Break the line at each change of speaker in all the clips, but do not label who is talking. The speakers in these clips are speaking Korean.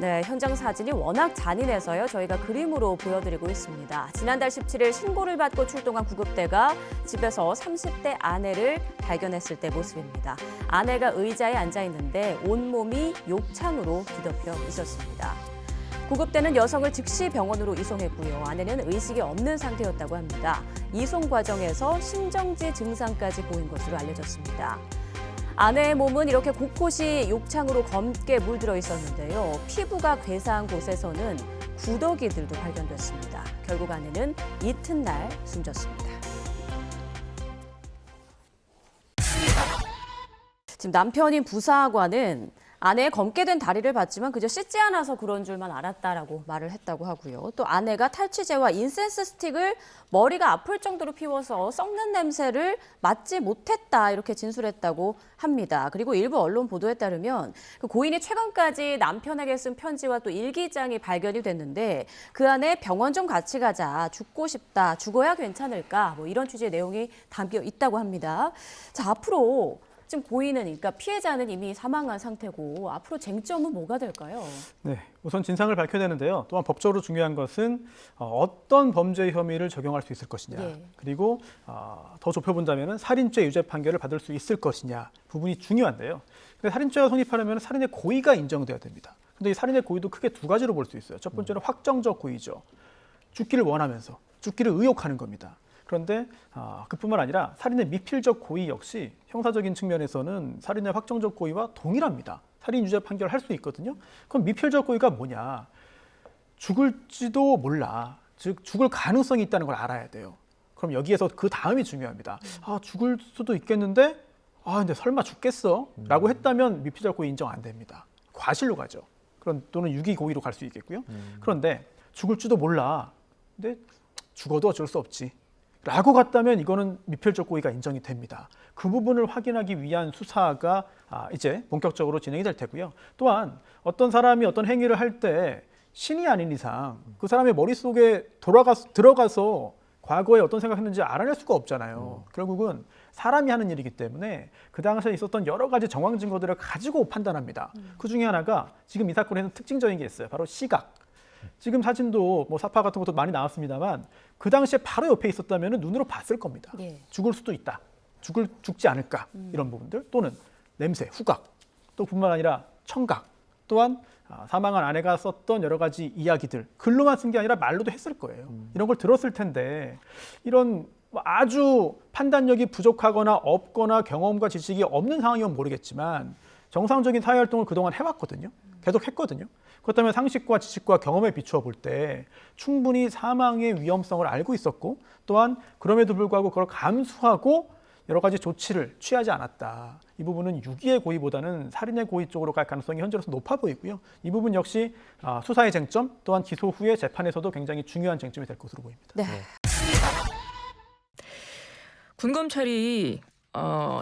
네, 현장 사진이 워낙 잔인해서요. 저희가 그림으로 보여드리고 있습니다. 지난달 17일 신고를 받고 출동한 구급대가 집에서 30대 아내를 발견했을 때 모습입니다. 아내가 의자에 앉아 있는데 온몸이 욕창으로 뒤덮여 있었습니다. 구급대는 여성을 즉시 병원으로 이송했고요. 아내는 의식이 없는 상태였다고 합니다. 이송 과정에서 심정지 증상까지 보인 것으로 알려졌습니다. 아내의 몸은 이렇게 곳곳이 욕창으로 검게 물들어 있었는데요. 피부가 괴사한 곳에서는 구더기들도 발견됐습니다. 결국 아내는 이튿날 숨졌습니다. 지금 남편인 부사관은 아내의 검게 된 다리를 봤지만 그저 씻지 않아서 그런 줄만 알았다라고 말을 했다고 하고요. 또 아내가 탈취제와 인센스 스틱을 머리가 아플 정도로 피워서 썩는 냄새를 맡지 못했다 이렇게 진술했다고 합니다. 그리고 일부 언론 보도에 따르면 그 고인이 최근까지 남편에게 쓴 편지와 또 일기장이 발견이 됐는데 그 안에 병원 좀 같이 가자, 죽고 싶다, 죽어야 괜찮을까 뭐 이런 취지의 내용이 담겨 있다고 합니다. 자, 앞으로 지금 고인은 그러니까 피해자는 이미 사망한 상태고 앞으로 쟁점은 뭐가 될까요?
네, 우선 진상을 밝혀내는데요. 또한 법적으로 중요한 것은 어떤 범죄 혐의를 적용할 수 있을 것이냐.
예.
그리고 더 좁혀본다면 살인죄 유죄 판결을 받을 수 있을 것이냐 부분이 중요한데요. 근데 살인죄가 성립하려면 살인의 고의가 인정돼야 됩니다. 근데 이 살인의 고의도 크게 두 가지로 볼 수 있어요. 첫 번째는 확정적 고의죠. 죽기를 원하면서 죽기를 의욕하는 겁니다. 그런데 그뿐만 아니라 살인의 미필적 고의 역시 형사적인 측면에서는 살인의 확정적 고의와 동일합니다. 살인 유죄 판결할 수 있거든요. 그럼 미필적 고의가 뭐냐? 죽을지도 몰라. 즉 죽을 가능성이 있다는 걸 알아야 돼요. 그럼 여기에서 그 다음이 중요합니다. 죽을 수도 있겠는데 근데 설마 죽겠어? 라고 했다면 미필적 고의 인정 안 됩니다. 과실로 가죠. 또는 유기 고의로 갈 수 있겠고요. 그런데 죽을지도 몰라. 근데 죽어도 어쩔 수 없지. 라고 갔다면 이거는 미필적 고의가 인정이 됩니다. 그 부분을 확인하기 위한 수사가 이제 본격적으로 진행이 될 테고요. 또한 어떤 사람이 어떤 행위를 할 때 신이 아닌 이상 그 사람의 머릿속에 들어가서 과거에 어떤 생각했는지 알아낼 수가 없잖아요. 결국은 사람이 하는 일이기 때문에 그 당시에 있었던 여러 가지 정황 증거들을 가지고 판단합니다. 그 중에 하나가 지금 이 사건에는 특징적인 게 있어요. 바로 시각. 지금 사진도 뭐 사파 같은 것도 많이 나왔습니다만 그 당시에 바로 옆에 있었다면 눈으로 봤을 겁니다.
예.
죽을 수도 있다. 죽지 않을까 이런 부분들 또는 냄새, 후각 또 뿐만 아니라 청각 또한 사망한 아내가 썼던 여러 가지 이야기들 글로만 쓴 게 아니라 말로도 했을 거예요. 이런 걸 들었을 텐데 이런 아주 판단력이 부족하거나 없거나 경험과 지식이 없는 상황이면 모르겠지만 정상적인 사회활동을 그동안 해왔거든요. 계속 했거든요. 그렇다면 상식과 지식과 경험에 비추어 볼 때 충분히 사망의 위험성을 알고 있었고 또한 그럼에도 불구하고 그걸 감수하고 여러 가지 조치를 취하지 않았다. 이 부분은 유기의 고의보다는 살인의 고의 쪽으로 갈 가능성이 현재로서 높아 보이고요. 이 부분 역시 수사의 쟁점 또한 기소 후에 재판에서도 굉장히 중요한 쟁점이 될 것으로 보입니다.
네.
군검찰이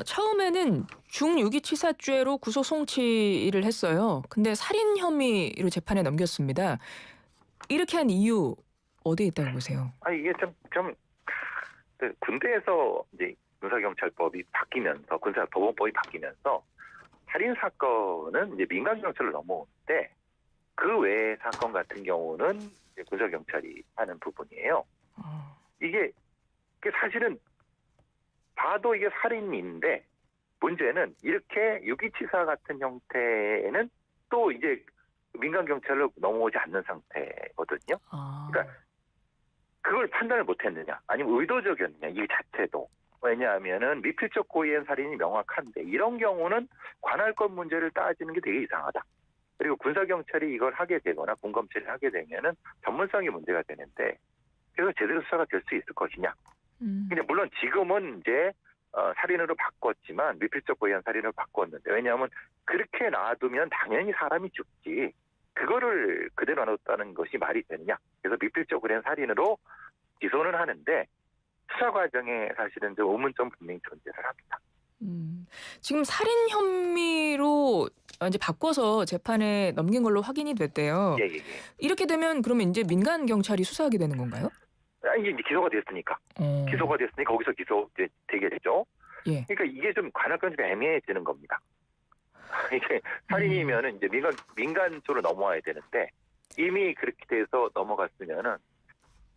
처음에는 중유기치사죄로 구속 송치를 했어요. 근데 살인 혐의로 재판에 넘겼습니다. 이렇게 한 이유 어디에 있다고 보세요?
이게 좀 군대에서 이제 군사경찰법이 바뀌면서 군사법원법이 바뀌면서 살인 사건은 이제 민간 경찰로 넘어오는데 그 외의 사건 같은 경우는 이제 군사경찰이 하는 부분이에요. 이게 사실은 봐도 이게 살인인데 문제는 이렇게 유기치사 같은 형태는 또 이제 민간 경찰로 넘어오지 않는 상태거든요. 그러니까 그걸 판단을 못했느냐, 아니면 의도적이었느냐 이 자체도. 왜냐하면은 미필적 고의의 살인이 명확한데 이런 경우는 관할권 문제를 따지는 게 되게 이상하다. 그리고 군사경찰이 이걸 하게 되거나 군검찰이 하게 되면은 전문성이 문제가 되는데 그래서 제대로 수사가 될 수 있을 것이냐. 근데 물론 지금은 이제 살인으로 바꿨지만 미필적 고의한 살인을 바꿨는데 왜냐하면 그렇게 놔두면 당연히 사람이 죽지. 그거를 그대로 놔뒀다는 것이 말이 되느냐. 그래서 미필적 고의한 살인으로 기소는 하는데 수사 과정에 사실은 좀 의문점 분명히 존재를 합니다.
지금 살인 혐의로 이제 바꿔서 재판에 넘긴 걸로 확인이 됐대요.
예.
이렇게 되면 그러면 이제 민간 경찰이 수사하게 되는 건가요?
이제 기소가 됐으니까. 기소가 됐으니까 거기서 기소 되게 되죠.
예.
그러니까 이게 좀 관할권이 좀 애매해지는 겁니다. 이게 살인이면은 이제 민간 쪽으로 넘어와야 되는데 이미 그렇게 돼서 넘어갔으면은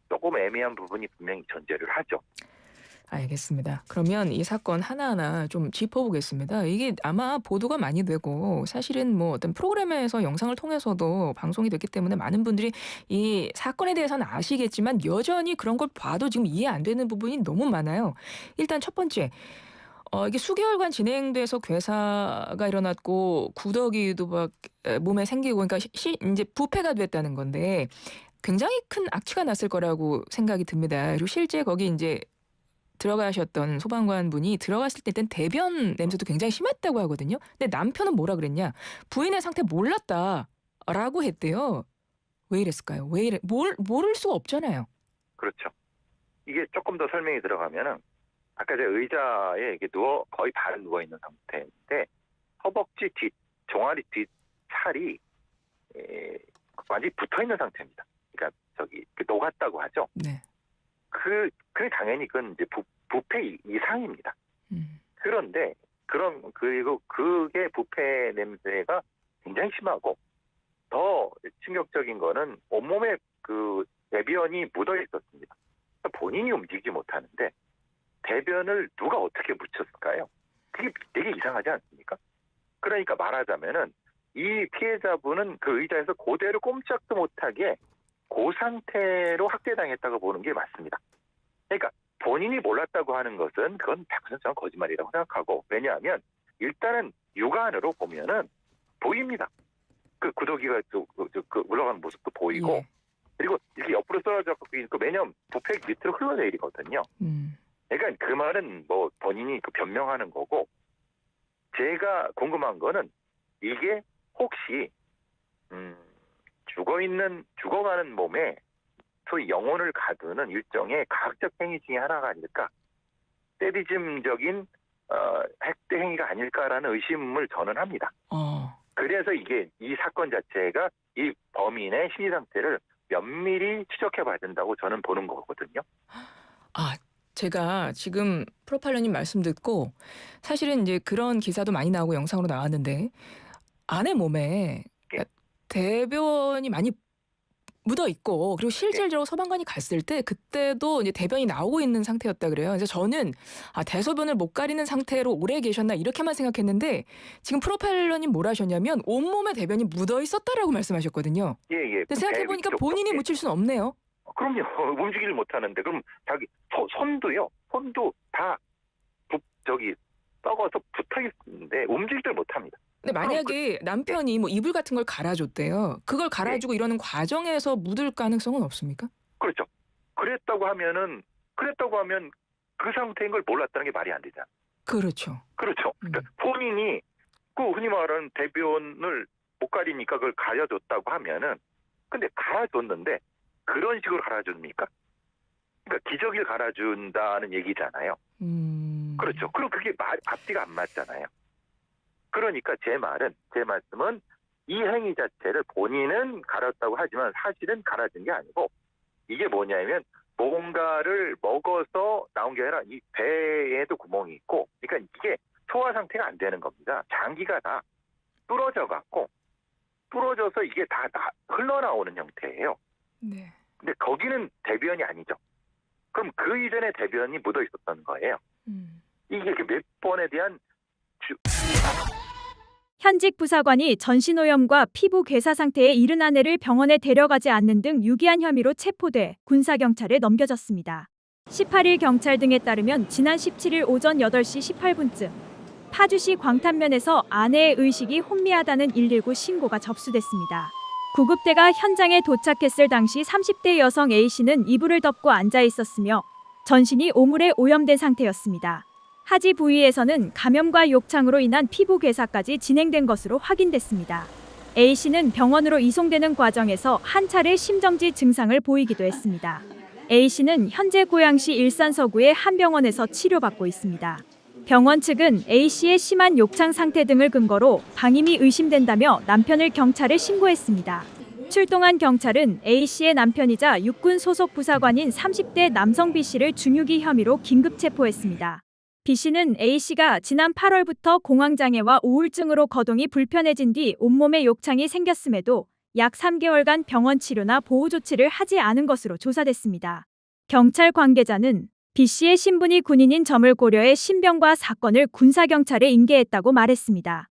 조금 애매한 부분이 분명히 존재를 하죠.
알겠습니다. 그러면 이 사건 하나하나 좀 짚어보겠습니다. 이게 아마 보도가 많이 되고 사실은 뭐 어떤 프로그램에서 영상을 통해서도 방송이 됐기 때문에 많은 분들이 이 사건에 대해서는 아시겠지만 여전히 그런 걸 봐도 지금 이해 안 되는 부분이 너무 많아요. 일단 첫 번째, 이게 수개월간 진행돼서 괴사가 일어났고 구더기도 막 몸에 생기고 그러니까 이제 부패가 됐다는 건데 굉장히 큰 악취가 났을 거라고 생각이 듭니다. 그리고 실제 거기 이제 들어가셨던 소방관 분이 들어갔을 때 일단 대변 냄새도 굉장히 심했다고 하거든요. 근데 남편은 뭐라 그랬냐? 부인의 상태 몰랐다라고 했대요. 왜 이랬을까요? 왜 이래? 모를 수가 없잖아요.
그렇죠. 이게 조금 더 설명이 들어가면은 아까 제가 의자에 이렇게 거의 발을 누워 있는 상태인데 허벅지 뒤 종아리 뒤 살이 완전히 붙어 있는 상태입니다. 그러니까 녹았다고 하죠.
네.
그 당연히 그건 이제 부패 이상입니다. 그런데 그리고 그게 부패 냄새가 굉장히 심하고 더 충격적인 거는 온몸에 그 대변이 묻어 있었습니다. 본인이 움직이지 못하는데 대변을 누가 어떻게 묻혔을까요? 그게 되게 이상하지 않습니까? 그러니까 말하자면은 이 피해자분은 그 의자에서 그대로 꼼짝도 못하게 그 상태로 학대당했다고 보는 게 맞습니다. 그러니까 본인이 몰랐다고 하는 것은 그건 100% 거짓말이라고 생각하고 왜냐하면 일단은 육안으로 보면은 보입니다. 그 구더기가 올라가는 모습도 보이고
예.
그리고 이렇게 옆으로 썰어져 그 매년 부패 밑으로 흘러내리거든요. 그러니까 그 말은 뭐 본인이 변명하는 거고 제가 궁금한 거는 이게 혹시 죽어가는 몸에 소위 영혼을 가두는 일종의 과학적 행위 중에 하나가 아닐까, 세디즘적인 학대 행위가 아닐까라는 의심을 저는 합니다. 그래서 이게 이 사건 자체가 이 범인의 심리 상태를 면밀히 추적해봐야 된다고 저는 보는 거거든요.
제가 지금 프로파일러님 말씀 듣고 사실은 이제 그런 기사도 많이 나오고 영상으로 나왔는데 아내 몸에 대변이 많이 묻어 있고 그리고 실질적으로 소방관이 갔을 때 그때도 이제 대변이 나오고 있는 상태였다 그래요. 그래서 저는 대소변을 못 가리는 상태로 오래 계셨나 이렇게만 생각했는데 지금 프로파일러님 뭘 하셨냐면 온몸에 대변이 묻어 있었다라고 말씀하셨거든요.
예.
근데 생각해 보니까 본인이 묻힐 수는 없네요.
그럼요. 움직이질 못하는데 그럼 자기 손도 다 썩어서 붙어 있는데 움직이질 못합니다.
근데 만약에 남편이 뭐 이불 같은 걸 갈아줬대요. 그걸 갈아주고 이러는 과정에서 묻을 가능성은 없습니까?
그렇죠. 그랬다고 하면 그 상태인 걸 몰랐다는 게 말이 안 되잖아.
그렇죠.
그러니까 본인이 그 흔히 말하는 대변을 못 가리니까 그걸 가려줬다고 하면은 근데 갈아줬는데 그런 식으로 갈아줍니까? 그러니까 기저귀를 갈아준다는 얘기잖아요. 그렇죠. 그럼 그게 앞뒤가 안 맞잖아요. 그러니까 제 말씀은 이 행위 자체를 본인은 갈았다고 하지만 사실은 갈아준 게 아니고 이게 뭐냐면 뭔가를 먹어서 나온 게 아니라 이 배에도 구멍이 있고 그러니까 이게 소화 상태가 안 되는 겁니다. 장기가 다 부러져서 이게 다 흘러나오는 형태예요.
네.
근데 거기는 대변이 아니죠. 그럼 그 이전에 대변이 묻어 있었던 거예요. 이게 몇 번에 대한
현직 부사관이 전신오염과 피부 괴사 상태에 이른 아내를 병원에 데려가지 않는 등 유기한 혐의로 체포돼 군사경찰에 넘겨졌습니다. 18일 경찰 등에 따르면 지난 17일 오전 8시 18분쯤 파주시 광탄면에서 아내의 의식이 혼미하다는 119 신고가 접수됐습니다. 구급대가 현장에 도착했을 당시 30대 여성 A씨는 이불을 덮고 앉아 있었으며 전신이 오물에 오염된 상태였습니다. 하지 부위에서는 감염과 욕창으로 인한 피부 괴사까지 진행된 것으로 확인됐습니다. A씨는 병원으로 이송되는 과정에서 한 차례 심정지 증상을 보이기도 했습니다. A씨는 현재 고양시 일산 서구의 한 병원에서 치료받고 있습니다. 병원 측은 A씨의 심한 욕창 상태 등을 근거로 방임이 의심된다며 남편을 경찰에 신고했습니다. 출동한 경찰은 A씨의 남편이자 육군 소속 부사관인 30대 남성 B씨를 중유기 혐의로 긴급 체포했습니다. B 씨는 A 씨가 지난 8월부터 공황장애와 우울증으로 거동이 불편해진 뒤 온몸에 욕창이 생겼음에도 약 3개월간 병원 치료나 보호 조치를 하지 않은 것으로 조사됐습니다. 경찰 관계자는 B 씨의 신분이 군인인 점을 고려해 신병과 사건을 군사경찰에 인계했다고 말했습니다.